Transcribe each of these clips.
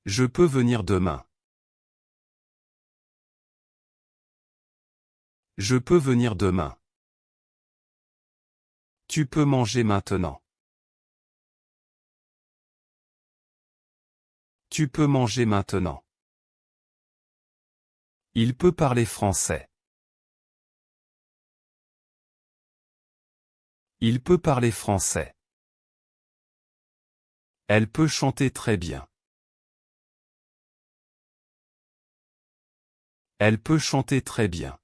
Je peux venir demain. Je peux venir demain. Tu peux manger maintenant. Tu peux manger maintenant. Il peut parler français. Il peut parler français. Elle peut chanter très bien. Elle peut chanter très bien.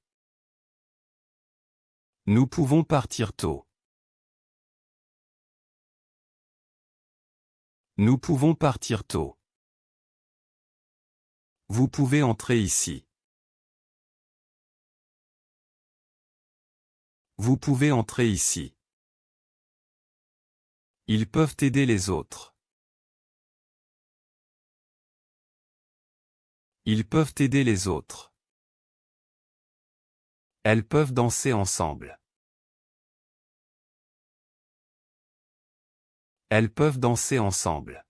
Nous pouvons partir tôt. Nous pouvons partir tôt. Vous pouvez entrer ici. Vous pouvez entrer ici. Ils peuvent aider les autres. Ils peuvent aider les autres. Elles peuvent danser ensemble. Elles peuvent danser ensemble.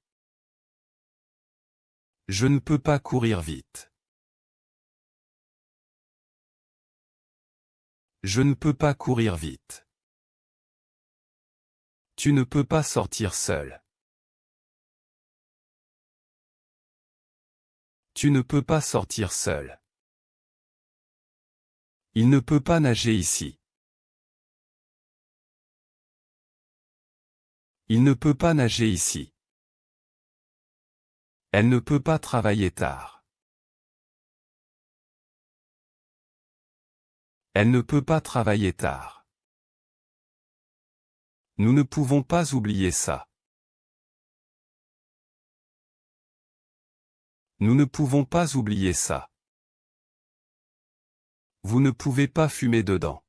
Je ne peux pas courir vite. Je ne peux pas courir vite. Tu ne peux pas sortir seul. Tu ne peux pas sortir seul. Il ne peut pas nager ici. Il ne peut pas nager ici. Elle ne peut pas travailler tard. Elle ne peut pas travailler tard. Nous ne pouvons pas oublier ça. Nous ne pouvons pas oublier ça. Vous ne pouvez pas fumer dedans.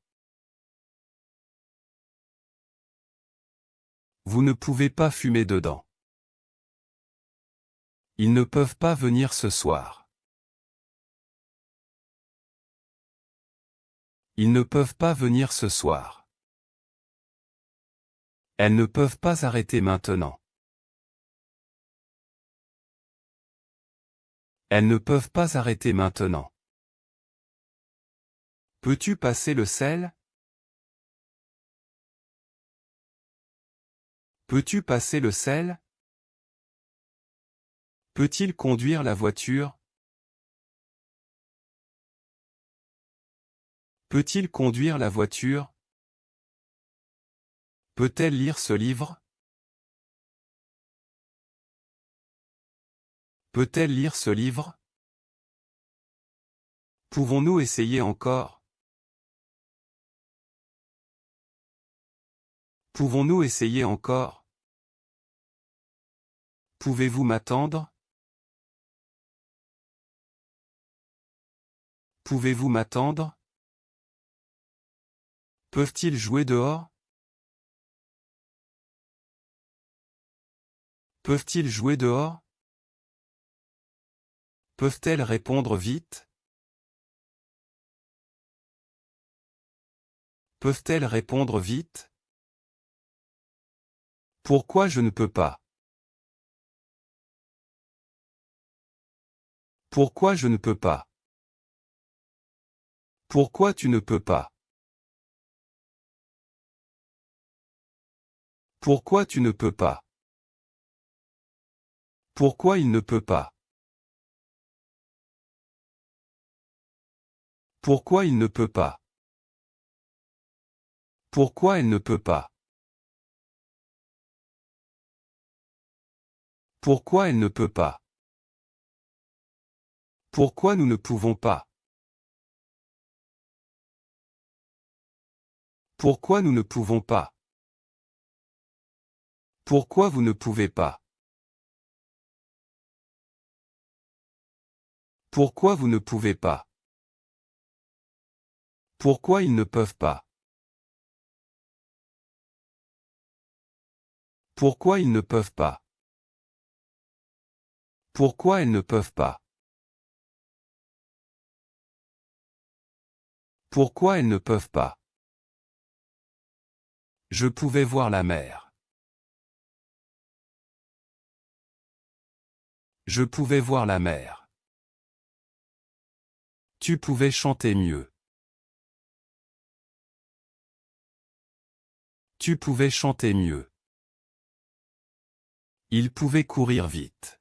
Vous ne pouvez pas fumer dedans. Ils ne peuvent pas venir ce soir. Ils ne peuvent pas venir ce soir. Elles ne peuvent pas arrêter maintenant. Elles ne peuvent pas arrêter maintenant. Peux-tu passer le sel? Peux-tu passer le sel? Peut-il conduire la voiture? Peut-il conduire la voiture? Peut-elle lire ce livre? Peut-elle lire ce livre? Pouvons-nous essayer encore? Pouvons-nous essayer encore? Pouvez-vous m'attendre? Pouvez-vous m'attendre? Peuvent-ils jouer dehors? Peuvent-ils jouer dehors? Peuvent-elles répondre vite? Peuvent-elles répondre vite? Pourquoi je ne peux pas? Pourquoi je ne peux pas? Pourquoi tu ne peux pas? Pourquoi tu ne peux pas? Pourquoi il ne peut pas? Pourquoi il ne peut pas? Pourquoi elle ne peut pas? Pourquoi elle ne peut pas? Pourquoi nous ne pouvons pas? Pourquoi nous ne pouvons pas? Pourquoi vous ne pouvez pas? Pourquoi vous ne pouvez pas? Pourquoi ils ne peuvent pas? Pourquoi ils ne peuvent pas? Pourquoi elles ne peuvent pas? Pourquoi elles ne peuvent pas? Je pouvais voir la mer. Je pouvais voir la mer. Tu pouvais chanter mieux. Tu pouvais chanter mieux. Il pouvait courir vite.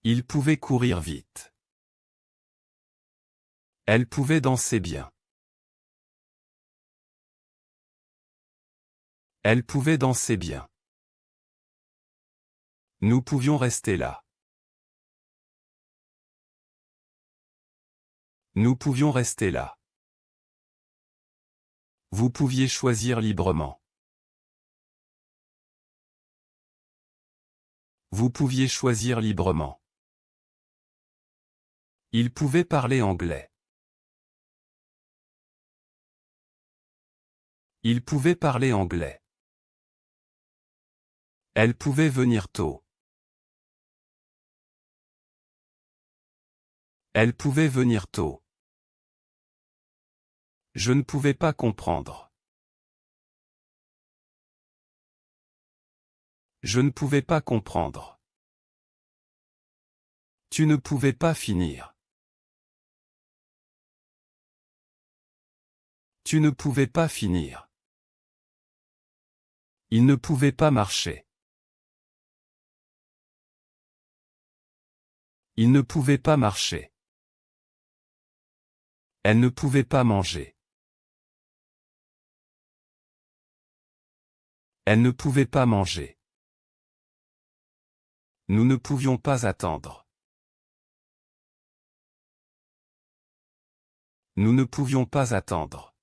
Il pouvait courir vite. Elle pouvait danser bien. Elle pouvait danser bien. Nous pouvions rester là. Nous pouvions rester là. Vous pouviez choisir librement. Vous pouviez choisir librement. Il pouvait parler anglais. Il pouvait parler anglais. Elle pouvait venir tôt. Elle pouvait venir tôt. Je ne pouvais pas comprendre. Je ne pouvais pas comprendre. Tu ne pouvais pas finir. Tu ne pouvais pas finir. Il ne pouvait pas marcher. Il ne pouvait pas marcher. Elle ne pouvait pas manger. Elle ne pouvait pas manger. Nous ne pouvions pas attendre. Nous ne pouvions pas attendre.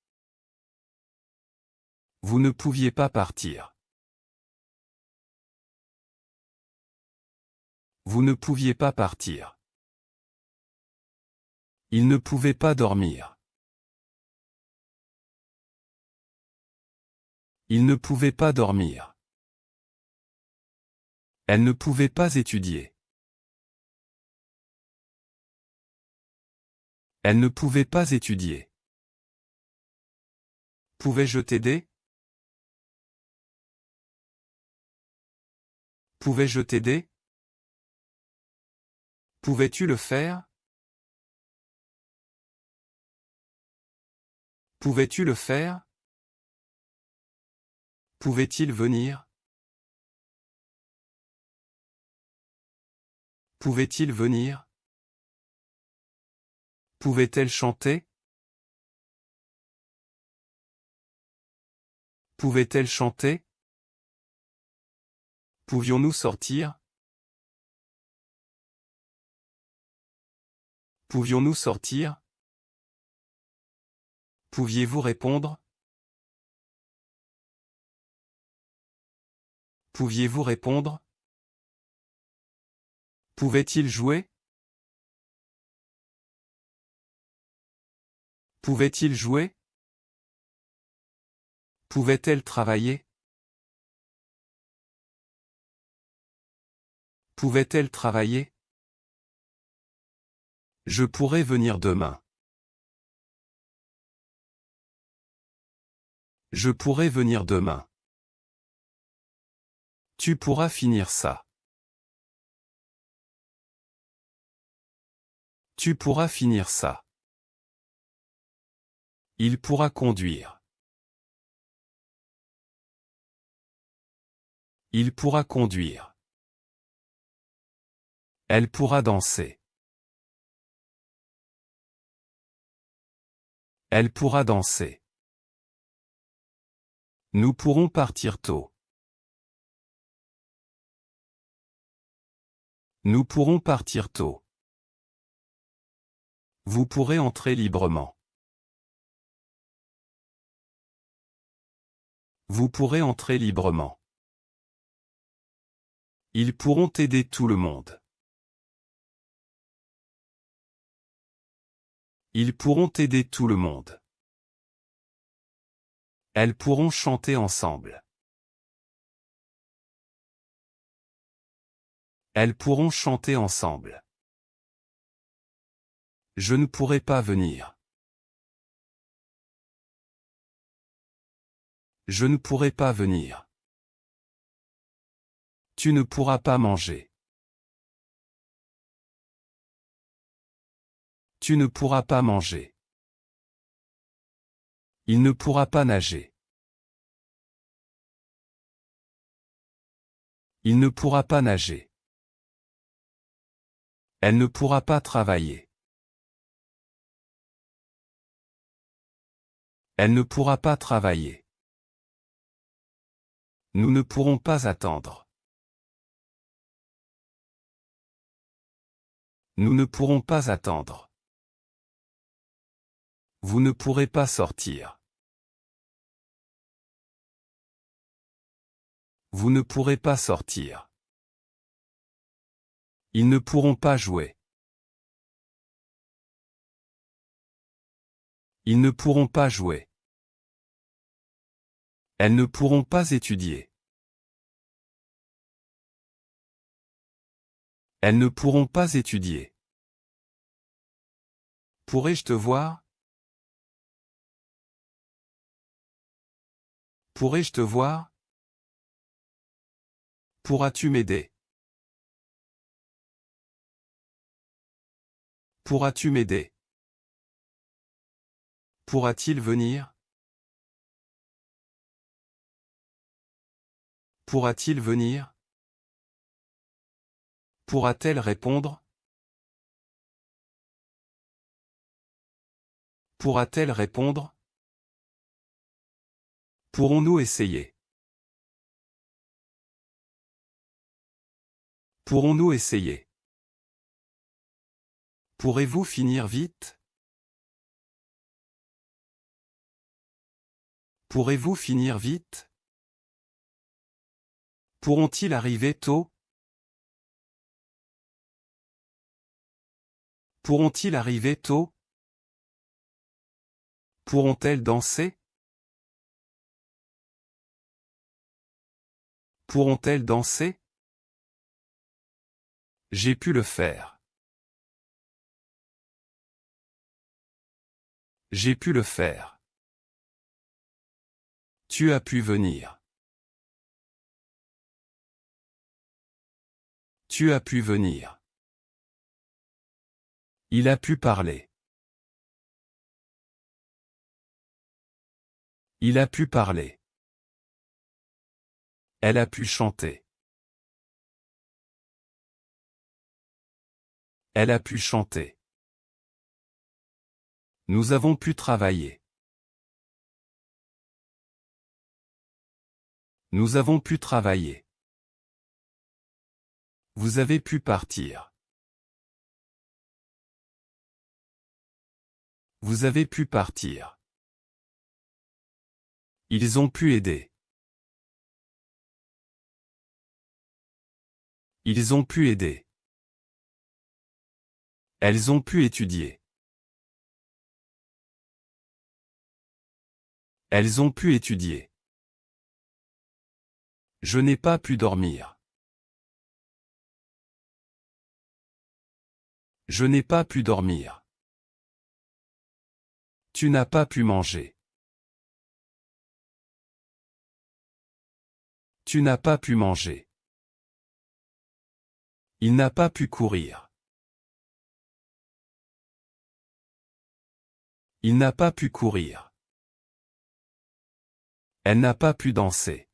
Vous ne pouviez pas partir. Vous ne pouviez pas partir. Il ne pouvait pas dormir. Il ne pouvait pas dormir. Elle ne pouvait pas étudier. Elle ne pouvait pas étudier. Pouvais-je t'aider? Pouvais-je t'aider? Pouvais-tu le faire? Pouvais-tu le faire? Pouvait-il venir? Pouvait-il venir? Pouvait-elle chanter? Pouvait-elle chanter? Pouvions-nous sortir? Pouvions-nous sortir? Pouviez-vous répondre? Pouviez-vous répondre? Pouvait-il jouer? Pouvait-il jouer? Pouvait-elle travailler? Pouvait-elle travailler? Je pourrais venir demain. Je pourrais venir demain. Tu pourras finir ça. Tu pourras finir ça. Il pourra conduire. Il pourra conduire. Elle pourra danser. Elle pourra danser. Nous pourrons partir tôt. Nous pourrons partir tôt. Vous pourrez entrer librement. Vous pourrez entrer librement. Ils pourront aider tout le monde. Ils pourront aider tout le monde. Elles pourront chanter ensemble. Elles pourront chanter ensemble. Je ne pourrai pas venir. Je ne pourrai pas venir. Tu ne pourras pas manger. Tu ne pourras pas manger. Il ne pourra pas nager. Il ne pourra pas nager. Elle ne pourra pas travailler. Elle ne pourra pas travailler. Nous ne pourrons pas attendre. Nous ne pourrons pas attendre. Vous ne pourrez pas sortir. Vous ne pourrez pas sortir. Ils ne pourront pas jouer. Ils ne pourront pas jouer. Elles ne pourront pas étudier. Elles ne pourront pas étudier. Pourrais-je te voir? Pourrais-je te voir? Pourras-tu m'aider? Pourras-tu m'aider? Pourra-t-il venir? Pourra-t-il venir? Pourra-t-elle répondre? Pourra-t-elle répondre? Pourrons-nous essayer? Pourrons-nous essayer? Pourrez-vous finir vite? Pourrez-vous finir vite? Pourront-ils arriver tôt? Pourront-ils arriver tôt? Pourront-elles danser? Pourront-elles danser? J'ai pu le faire. J'ai pu le faire. Tu as pu venir. Tu as pu venir. Il a pu parler. Il a pu parler. Elle a pu chanter. Elle a pu chanter. Nous avons pu travailler. Nous avons pu travailler. Vous avez pu partir. Vous avez pu partir. Ils ont pu aider. Ils ont pu aider. Elles ont pu étudier. Elles ont pu étudier. Je n'ai pas pu dormir. Je n'ai pas pu dormir. Tu n'as pas pu manger. Tu n'as pas pu manger. Il n'a pas pu courir. Il n'a pas pu courir. Elle n'a pas pu danser.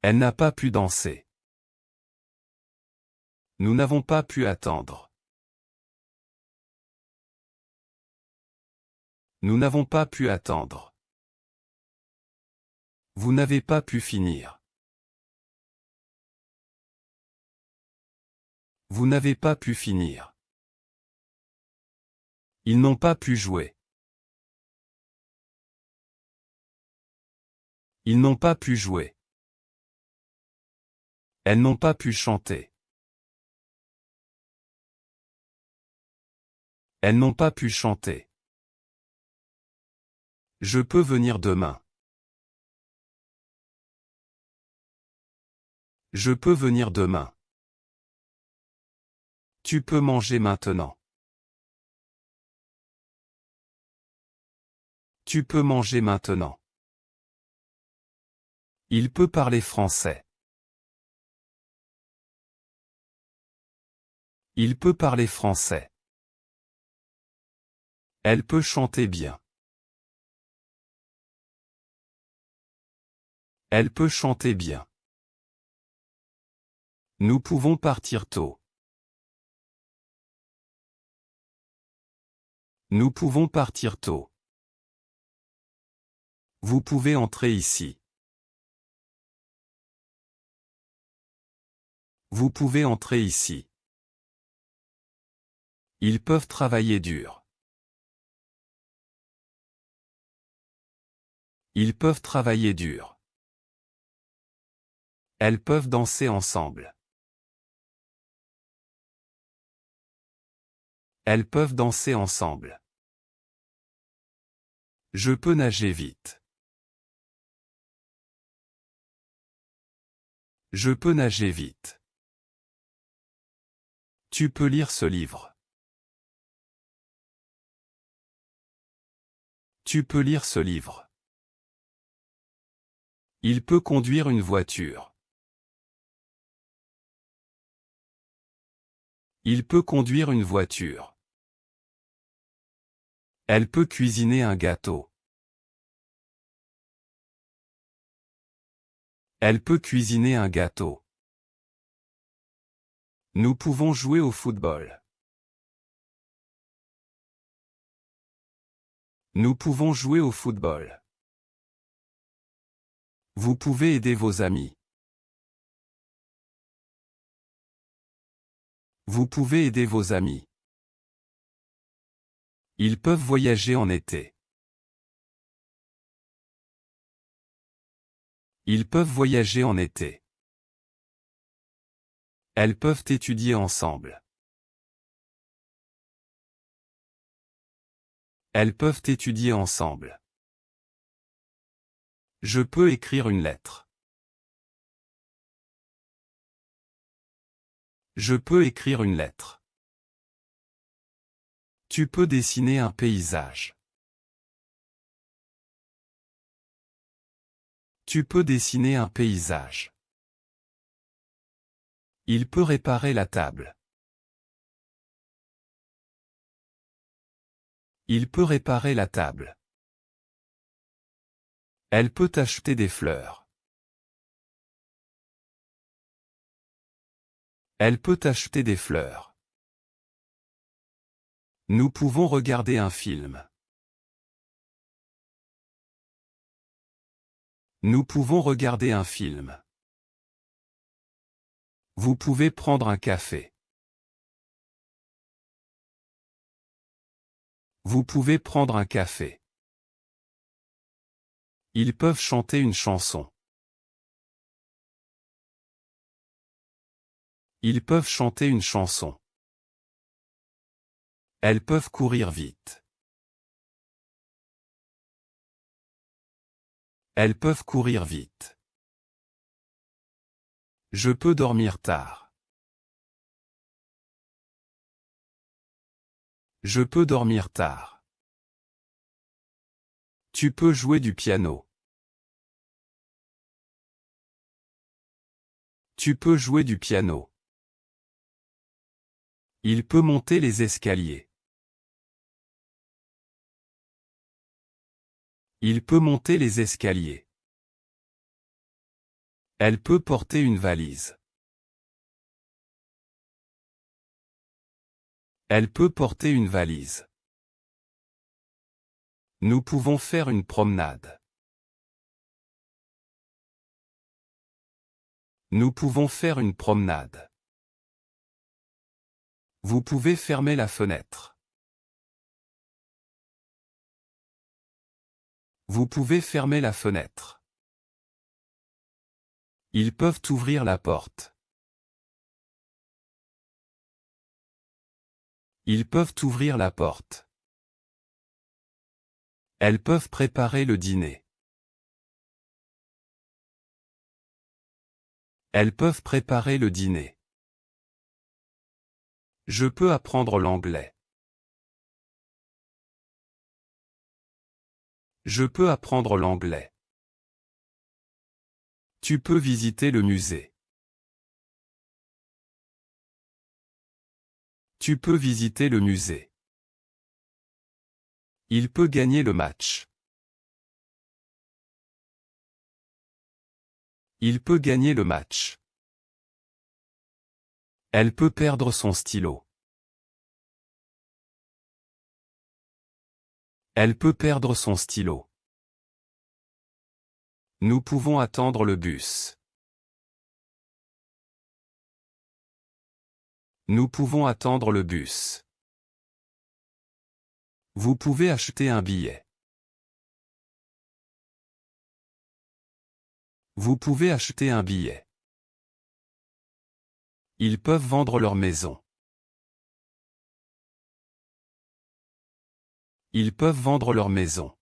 Elle n'a pas pu danser. Nous n'avons pas pu attendre. Nous n'avons pas pu attendre. Vous n'avez pas pu finir. Vous n'avez pas pu finir. Ils n'ont pas pu jouer. Ils n'ont pas pu jouer. Elles n'ont pas pu chanter. Elles n'ont pas pu chanter. Je peux venir demain. Je peux venir demain. Tu peux manger maintenant. Tu peux manger maintenant. Il peut parler français. Il peut parler français. Elle peut chanter bien. Elle peut chanter bien. Nous pouvons partir tôt. Nous pouvons partir tôt. Vous pouvez entrer ici. Vous pouvez entrer ici. Ils peuvent travailler dur. Ils peuvent travailler dur. Elles peuvent danser ensemble. Elles peuvent danser ensemble. Je peux nager vite. Je peux nager vite. Tu peux lire ce livre. Tu peux lire ce livre. Il peut conduire une voiture. Il peut conduire une voiture. Elle peut cuisiner un gâteau. Elle peut cuisiner un gâteau. Nous pouvons jouer au football. Nous pouvons jouer au football. Vous pouvez aider vos amis. Vous pouvez aider vos amis. Ils peuvent voyager en été. Ils peuvent voyager en été. Elles peuvent étudier ensemble. Elles peuvent étudier ensemble. Je peux écrire une lettre. Je peux écrire une lettre. Tu peux dessiner un paysage. Tu peux dessiner un paysage. Il peut réparer la table. Il peut réparer la table. Elle peut acheter des fleurs. Elle peut acheter des fleurs. Nous pouvons regarder un film. Nous pouvons regarder un film. Vous pouvez prendre un café. Vous pouvez prendre un café. Ils peuvent chanter une chanson. Ils peuvent chanter une chanson. Elles peuvent courir vite. Elles peuvent courir vite. Je peux dormir tard. Je peux dormir tard. Tu peux jouer du piano. Tu peux jouer du piano. Il peut monter les escaliers. Il peut monter les escaliers. Elle peut porter une valise. Elle peut porter une valise. Nous pouvons faire une promenade. Nous pouvons faire une promenade. Vous pouvez fermer la fenêtre. Vous pouvez fermer la fenêtre. Ils peuvent ouvrir la porte. Ils peuvent ouvrir la porte. Elles peuvent préparer le dîner. Elles peuvent préparer le dîner. Je peux apprendre l'anglais. Je peux apprendre l'anglais. Tu peux visiter le musée. Tu peux visiter le musée. Il peut gagner le match. Il peut gagner le match. Elle peut perdre son stylo. Elle peut perdre son stylo. Nous pouvons attendre le bus. Nous pouvons attendre le bus. Vous pouvez acheter un billet. Vous pouvez acheter un billet. Ils peuvent vendre leur maison. Ils peuvent vendre leur maison.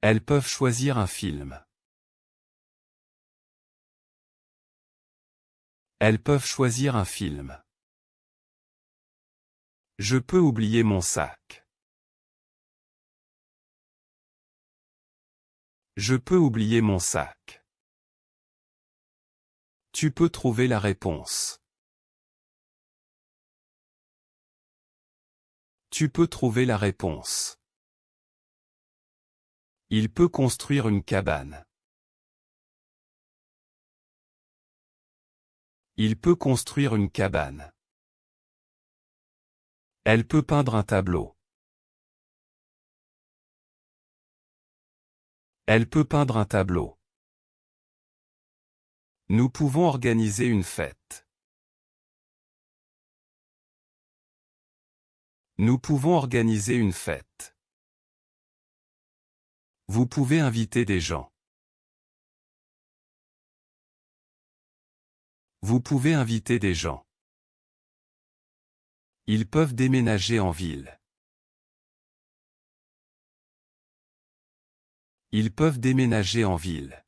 Elles peuvent choisir un film. Elles peuvent choisir un film. Je peux oublier mon sac. Je peux oublier mon sac. Tu peux trouver la réponse. Tu peux trouver la réponse. Il peut construire une cabane. Il peut construire une cabane. Elle peut peindre un tableau. Elle peut peindre un tableau. Nous pouvons organiser une fête. Nous pouvons organiser une fête. Vous pouvez inviter des gens. Vous pouvez inviter des gens. Ils peuvent déménager en ville. Ils peuvent déménager en ville.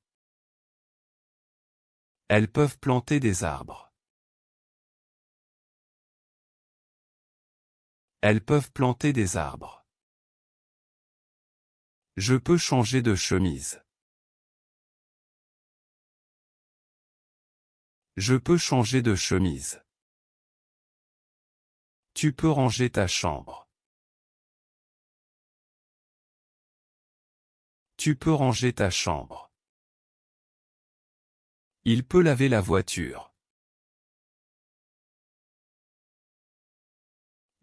Elles peuvent planter des arbres. Elles peuvent planter des arbres. Je peux changer de chemise. Je peux changer de chemise. Tu peux ranger ta chambre. Tu peux ranger ta chambre. Il peut laver la voiture.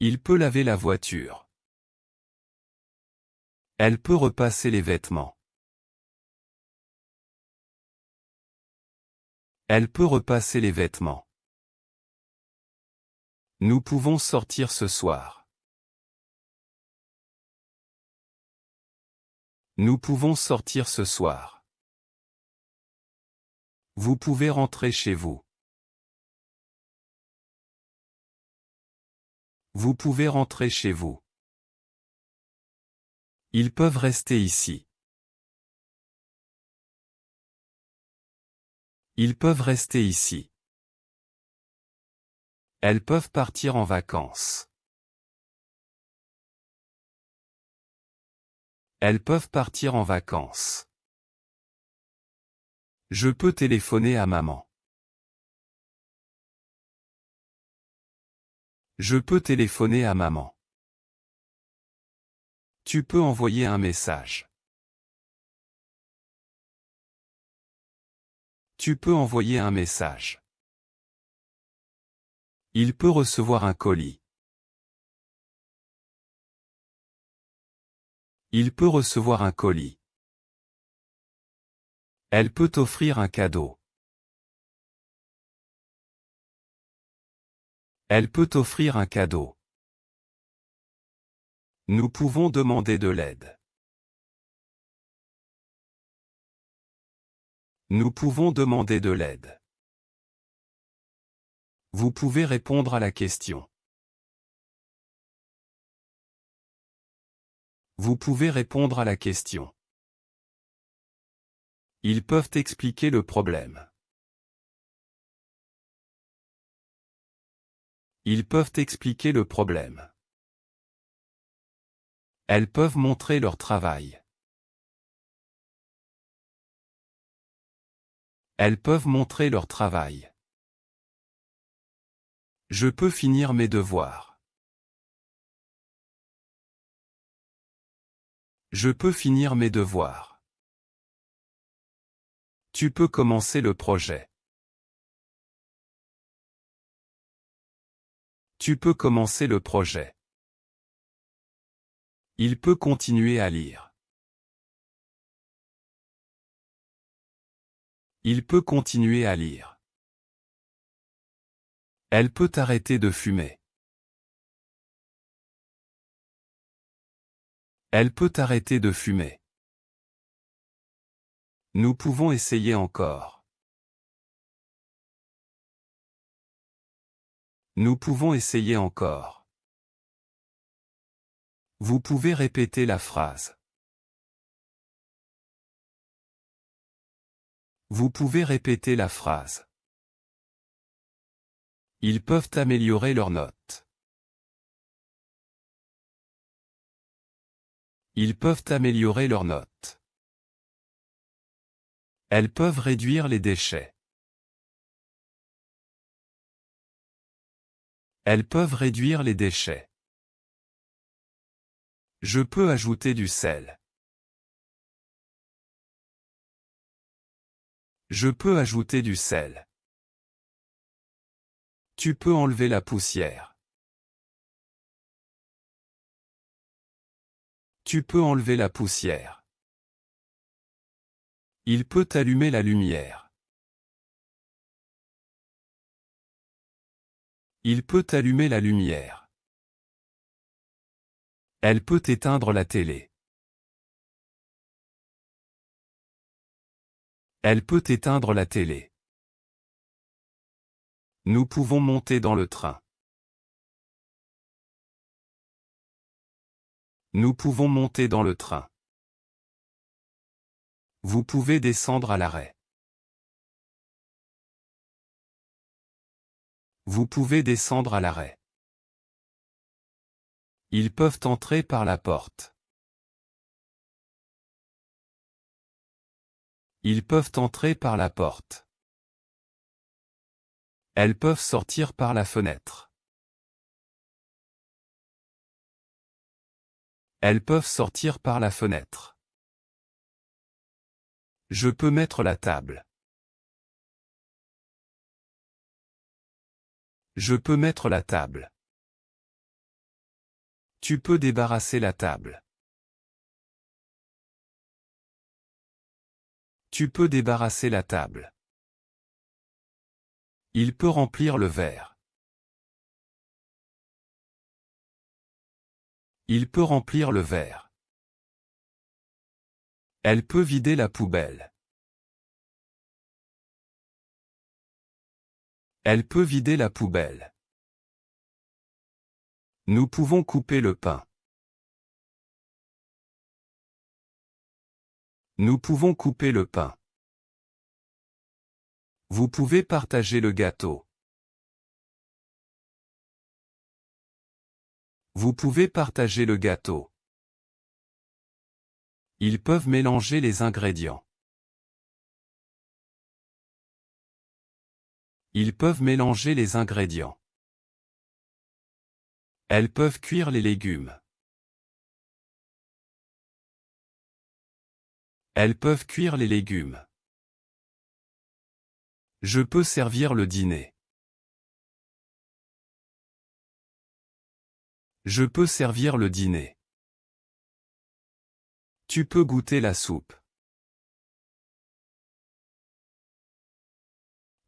Il peut laver la voiture. Elle peut repasser les vêtements. Elle peut repasser les vêtements. Nous pouvons sortir ce soir. Nous pouvons sortir ce soir. Vous pouvez rentrer chez vous. Vous pouvez rentrer chez vous. Ils peuvent rester ici. Ils peuvent rester ici. Elles peuvent partir en vacances. Elles peuvent partir en vacances. Je peux téléphoner à maman. Je peux téléphoner à maman. Tu peux envoyer un message. Tu peux envoyer un message. Il peut recevoir un colis. Il peut recevoir un colis. Elle peut offrir un cadeau. Elle peut offrir un cadeau. Nous pouvons demander de l'aide. Nous pouvons demander de l'aide. Vous pouvez répondre à la question. Vous pouvez répondre à la question. Ils peuvent expliquer le problème. Ils peuvent expliquer le problème. Elles peuvent montrer leur travail. Elles peuvent montrer leur travail. Je peux finir mes devoirs. Je peux finir mes devoirs. Tu peux commencer le projet. Tu peux commencer le projet. Il peut continuer à lire. Il peut continuer à lire. Elle peut arrêter de fumer. Elle peut arrêter de fumer. Nous pouvons essayer encore. Nous pouvons essayer encore. Vous pouvez répéter la phrase. Vous pouvez répéter la phrase. Ils peuvent améliorer leurs notes. Ils peuvent améliorer leurs notes. Elles peuvent réduire les déchets. Elles peuvent réduire les déchets. Je peux ajouter du sel. Je peux ajouter du sel. Tu peux enlever la poussière. Tu peux enlever la poussière. Il peut allumer la lumière. Il peut allumer la lumière. Elle peut éteindre la télé. Elle peut éteindre la télé. Nous pouvons monter dans le train. Nous pouvons monter dans le train. Vous pouvez descendre à l'arrêt. Vous pouvez descendre à l'arrêt. Ils peuvent entrer par la porte. Ils peuvent entrer par la porte. Elles peuvent sortir par la fenêtre. Elles peuvent sortir par la fenêtre. Je peux mettre la table. Je peux mettre la table. Tu peux débarrasser la table. Tu peux débarrasser la table. Il peut remplir le verre. Il peut remplir le verre. Elle peut vider la poubelle. Elle peut vider la poubelle. Nous pouvons couper le pain. Nous pouvons couper le pain. Vous pouvez partager le gâteau. Vous pouvez partager le gâteau. Ils peuvent mélanger les ingrédients. Ils peuvent mélanger les ingrédients. Elles peuvent cuire les légumes. Elles peuvent cuire les légumes. Je peux servir le dîner. Je peux servir le dîner. Tu peux goûter la soupe.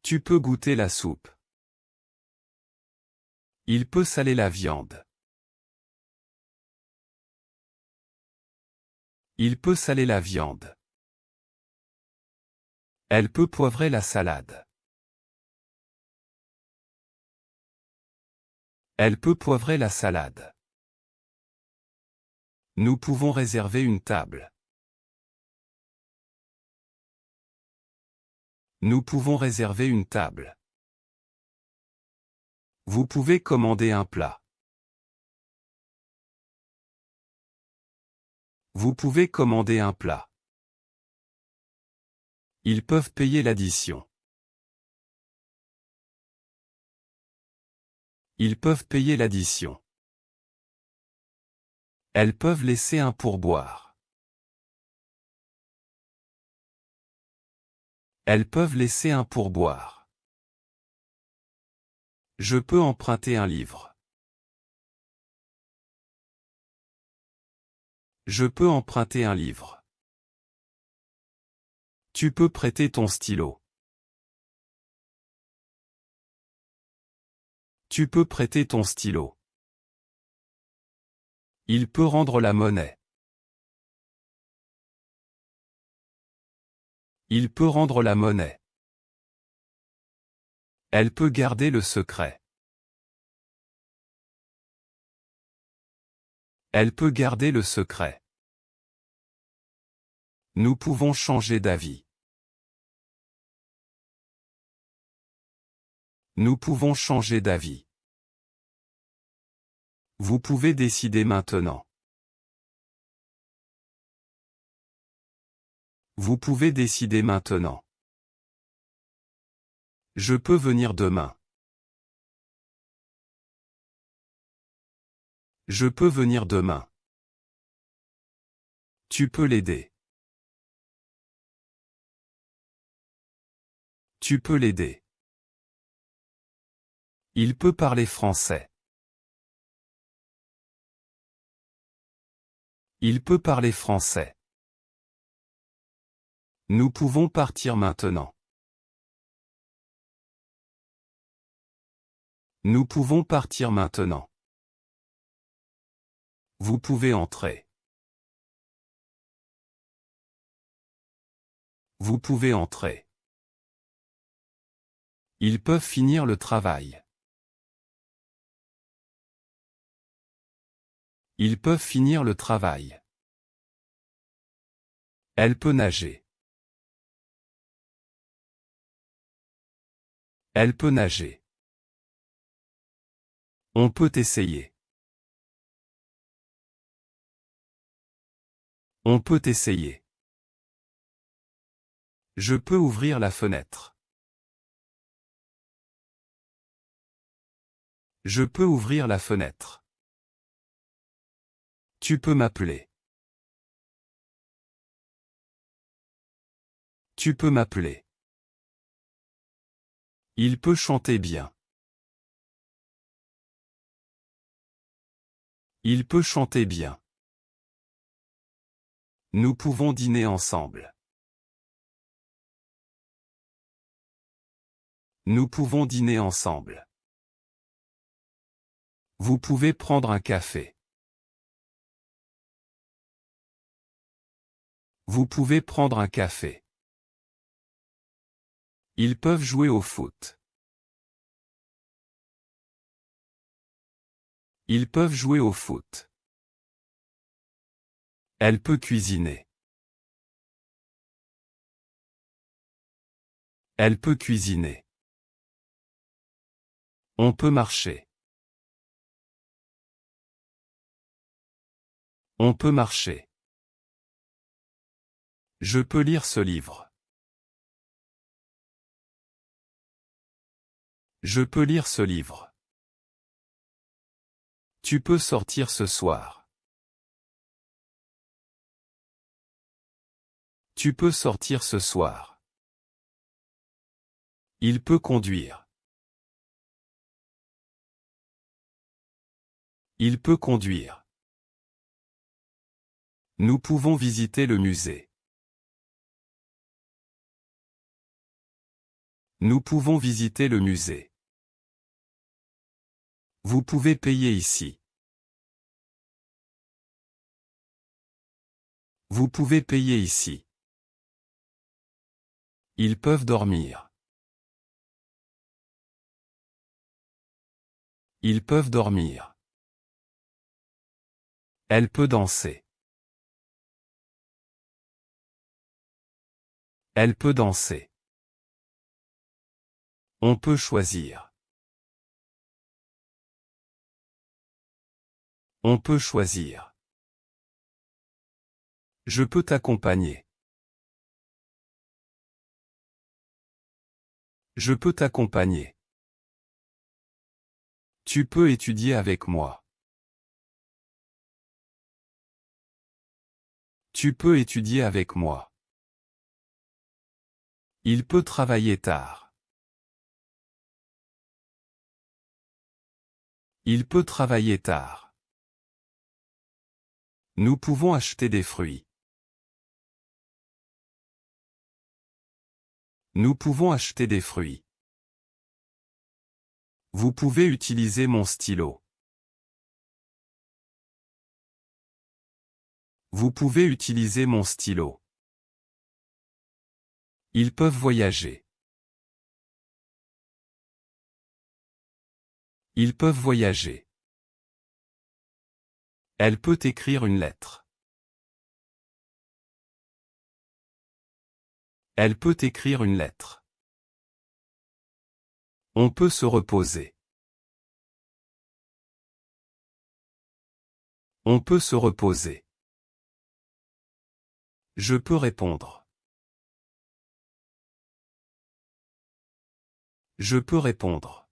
Tu peux goûter la soupe. Il peut saler la viande. Il peut saler la viande. Elle peut poivrer la salade. Elle peut poivrer la salade. Nous pouvons réserver une table. Nous pouvons réserver une table. Vous pouvez commander un plat. Vous pouvez commander un plat. Ils peuvent payer l'addition. Ils peuvent payer l'addition. Elles peuvent laisser un pourboire. Elles peuvent laisser un pourboire. Je peux emprunter un livre. Je peux emprunter un livre. Tu peux prêter ton stylo. Tu peux prêter ton stylo. Il peut rendre la monnaie. Il peut rendre la monnaie. Elle peut garder le secret. Elle peut garder le secret. Nous pouvons changer d'avis. Nous pouvons changer d'avis. Vous pouvez décider maintenant. Vous pouvez décider maintenant. Je peux venir demain. Je peux venir demain. Tu peux l'aider. Tu peux l'aider. Il peut parler français. Il peut parler français. Nous pouvons partir maintenant. Nous pouvons partir maintenant. Vous pouvez entrer. Vous pouvez entrer. Ils peuvent finir le travail. Ils peuvent finir le travail. Elle peut nager. Elle peut nager. On peut essayer. On peut essayer. Je peux ouvrir la fenêtre. Je peux ouvrir la fenêtre. Tu peux m'appeler. Tu peux m'appeler. Il peut chanter bien. Il peut chanter bien. Nous pouvons dîner ensemble. Nous pouvons dîner ensemble. Vous pouvez prendre un café. Vous pouvez prendre un café. Ils peuvent jouer au foot. Ils peuvent jouer au foot. Elle peut cuisiner. Elle peut cuisiner. On peut marcher. On peut marcher. Je peux lire ce livre. Je peux lire ce livre. Tu peux sortir ce soir. Tu peux sortir ce soir. Il peut conduire. Il peut conduire. Nous pouvons visiter le musée. Nous pouvons visiter le musée. Vous pouvez payer ici. Vous pouvez payer ici. Ils peuvent dormir. Ils peuvent dormir. Elle peut danser. Elle peut danser. On peut choisir. On peut choisir. Je peux t'accompagner. Je peux t'accompagner. Tu peux étudier avec moi. Tu peux étudier avec moi. Il peut travailler tard. Il peut travailler tard. Nous pouvons acheter des fruits. Nous pouvons acheter des fruits. Vous pouvez utiliser mon stylo. Vous pouvez utiliser mon stylo. Ils peuvent voyager. Ils peuvent voyager. Elle peut écrire une lettre. Elle peut écrire une lettre. On peut se reposer. On peut se reposer. Je peux répondre. Je peux répondre.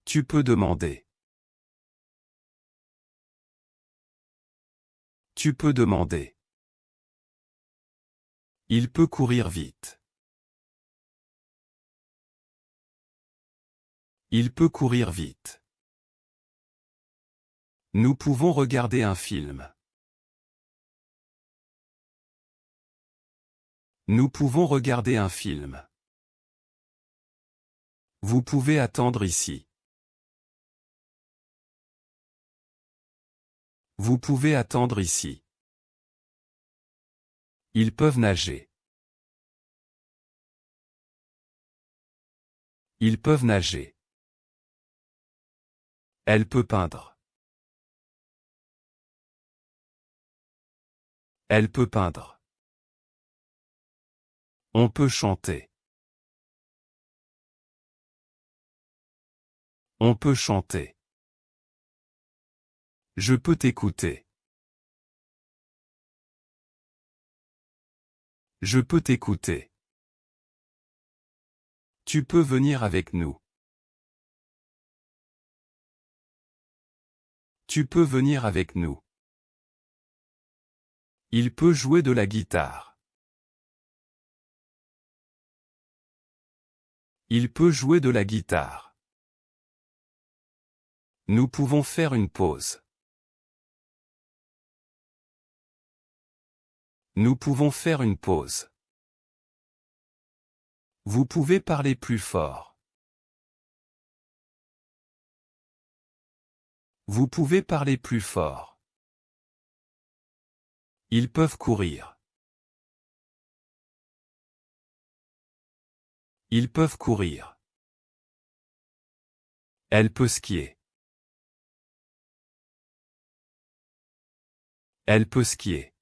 Tu peux demander. Tu peux demander. Il peut courir vite. Il peut courir vite. Nous pouvons regarder un film. Nous pouvons regarder un film. Vous pouvez attendre ici. Vous pouvez attendre ici. Ils peuvent nager. Ils peuvent nager. Elle peut peindre. Elle peut peindre. On peut chanter. On peut chanter. Je peux t'écouter. Je peux t'écouter. Tu peux venir avec nous. Tu peux venir avec nous. Il peut jouer de la guitare. Il peut jouer de la guitare. Nous pouvons faire une pause. Nous pouvons faire une pause. Vous pouvez parler plus fort. Vous pouvez parler plus fort. Ils peuvent courir. Ils peuvent courir. Elle peut skier. Elle peut skier.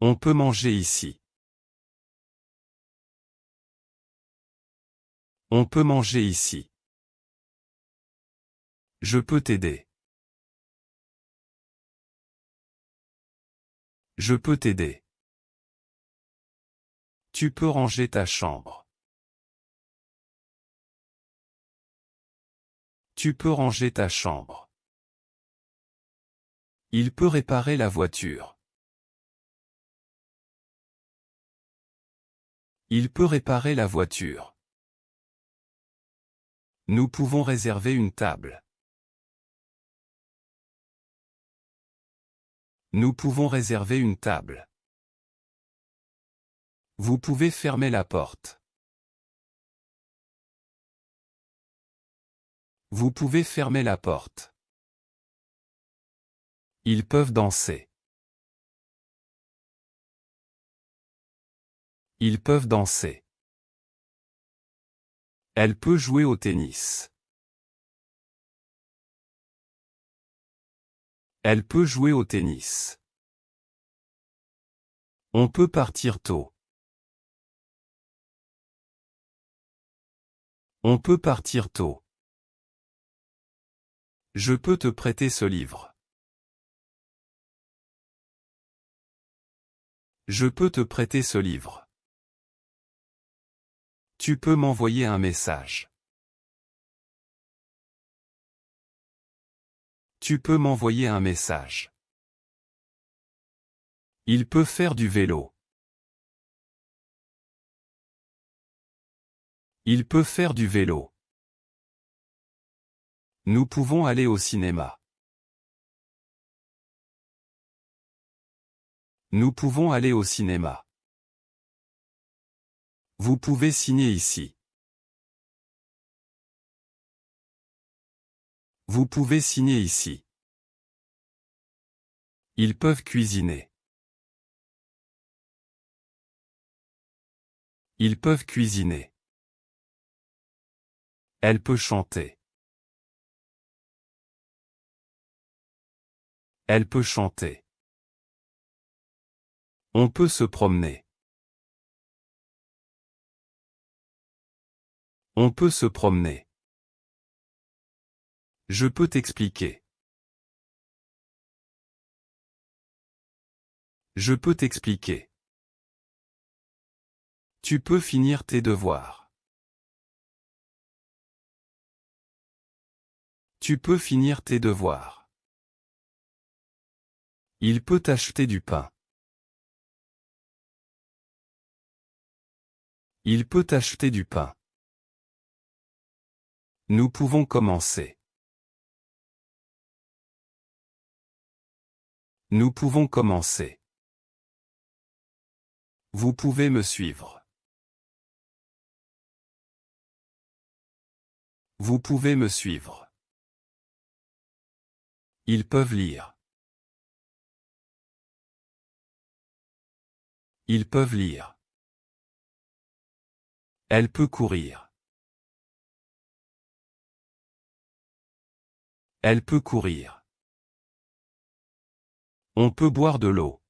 On peut manger ici. On peut manger ici. Je peux t'aider. Je peux t'aider. Tu peux ranger ta chambre. Tu peux ranger ta chambre. Il peut réparer la voiture. Il peut réparer la voiture. Nous pouvons réserver une table. Nous pouvons réserver une table. Vous pouvez fermer la porte. Vous pouvez fermer la porte. Ils peuvent danser. Ils peuvent danser. Elle peut jouer au tennis. Elle peut jouer au tennis. On peut partir tôt. On peut partir tôt. Je peux te prêter ce livre. Je peux te prêter ce livre. Tu peux m'envoyer un message. Tu peux m'envoyer un message. Il peut faire du vélo. Il peut faire du vélo. Nous pouvons aller au cinéma. Nous pouvons aller au cinéma. Vous pouvez signer ici. Vous pouvez signer ici. Ils peuvent cuisiner. Ils peuvent cuisiner. Elle peut chanter. Elle peut chanter. On peut se promener. On peut se promener. Je peux t'expliquer. Je peux t'expliquer. Tu peux finir tes devoirs. Tu peux finir tes devoirs. Il peut acheter du pain. Il peut acheter du pain. Nous pouvons commencer. Nous pouvons commencer. Vous pouvez me suivre. Vous pouvez me suivre. Ils peuvent lire. Ils peuvent lire. Elle peut courir. Elle peut courir. On peut boire de l'eau.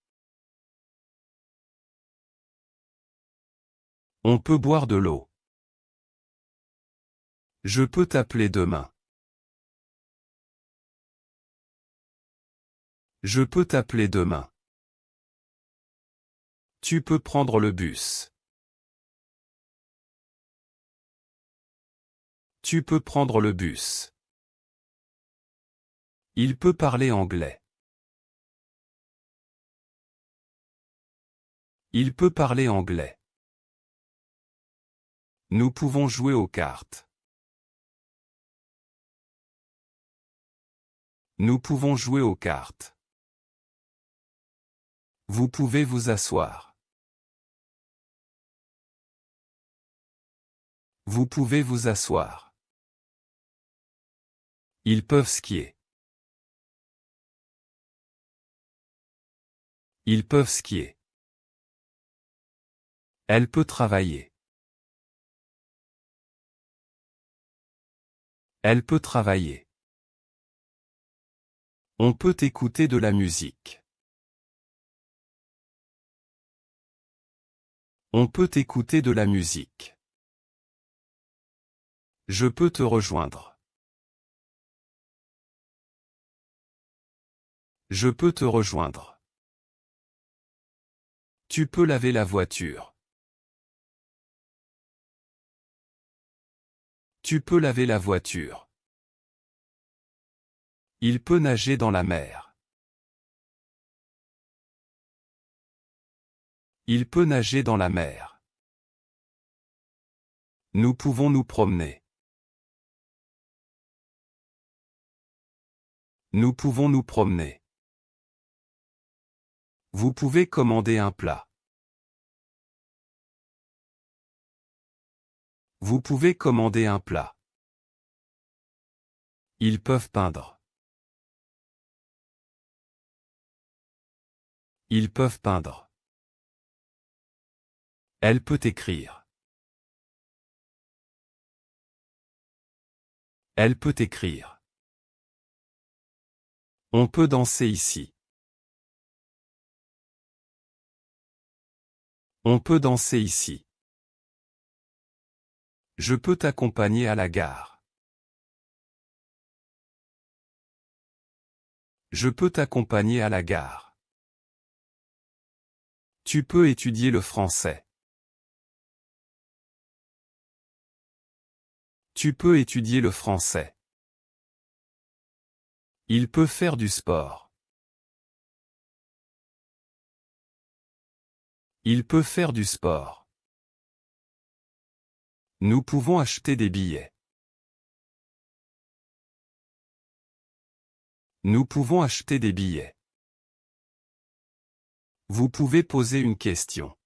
On peut boire de l'eau. Je peux t'appeler demain. Je peux t'appeler demain. Tu peux prendre le bus. Tu peux prendre le bus. Il peut parler anglais. Il peut parler anglais. Nous pouvons jouer aux cartes. Nous pouvons jouer aux cartes. Vous pouvez vous asseoir. Vous pouvez vous asseoir. Ils peuvent skier. Ils peuvent skier. Elle peut travailler. Elle peut travailler. On peut écouter de la musique. On peut écouter de la musique. Je peux te rejoindre. Je peux te rejoindre. Tu peux laver la voiture. Tu peux laver la voiture. Il peut nager dans la mer. Il peut nager dans la mer. Nous pouvons nous promener. Nous pouvons nous promener. Vous pouvez commander un plat. Vous pouvez commander un plat. Ils peuvent peindre. Ils peuvent peindre. Elle peut écrire. Elle peut écrire. On peut danser ici. On peut danser ici. Je peux t'accompagner à la gare. Je peux t'accompagner à la gare. Tu peux étudier le français. Tu peux étudier le français. Il peut faire du sport. Il peut faire du sport. Nous pouvons acheter des billets. Nous pouvons acheter des billets. Vous pouvez poser une question.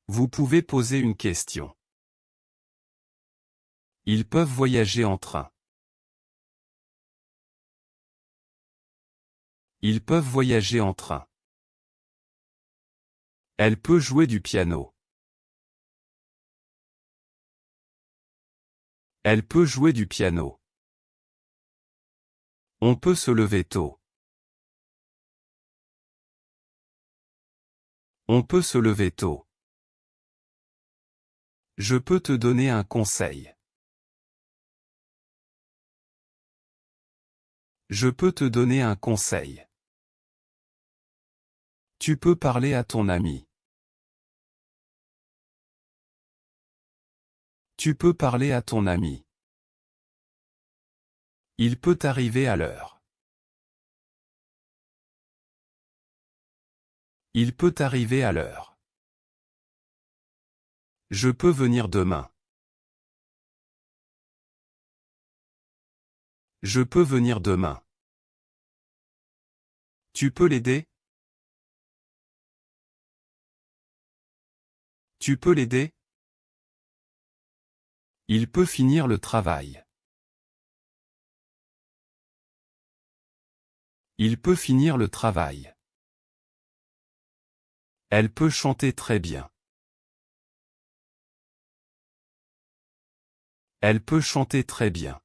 Vous pouvez poser une question. Ils peuvent voyager en train. Ils peuvent voyager en train. Elle peut jouer du piano. Elle peut jouer du piano. On peut se lever tôt. On peut se lever tôt. Je peux te donner un conseil. Je peux te donner un conseil. Tu peux parler à ton ami. Tu peux parler à ton ami. Il peut arriver à l'heure. Il peut arriver à l'heure. Je peux venir demain. Je peux venir demain. Tu peux l'aider? Tu peux l'aider? Il peut finir le travail. Il peut finir le travail. Elle peut chanter très bien. Elle peut chanter très bien.